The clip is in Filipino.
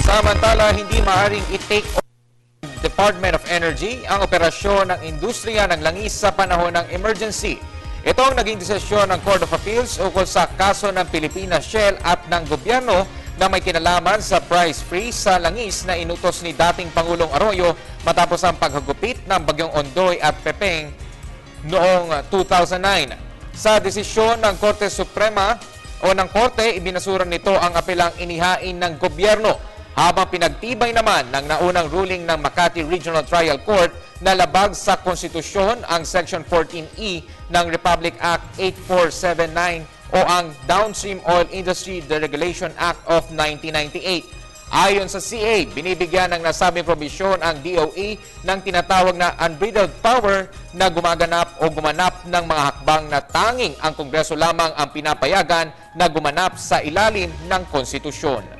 Samantala, hindi maaaring i-take over ng Department of Energy ang operasyon ng industriya ng langis sa panahon ng emergency. Ito ang naging desisyon ng Court of Appeals ukol sa kaso ng Pilipinas Shell at ng gobyerno na may kinalaman sa price freeze sa langis na inutos ni dating Pangulong Arroyo matapos ang paghagupit ng Bagyong Ondoy at Pepeng noong 2009. Sa desisyon ng Korte Suprema o ng Korte, ibinasura nito ang apelang inihain ng gobyerno habang pinagtibay naman ng naunang ruling ng Makati Regional Trial Court na labag sa konstitusyon ang Section 14E ng Republic Act 8479 o ang Downstream Oil Industry Deregulation Act of 1998. Ayon sa CA, binibigyan ng nasabing probisyon ang DOE ng tinatawag na unbridled power na gumaganap o gumanap ng mga hakbang na tanging ang Kongreso lamang ang pinapayagan na gumanap sa ilalim ng konstitusyon.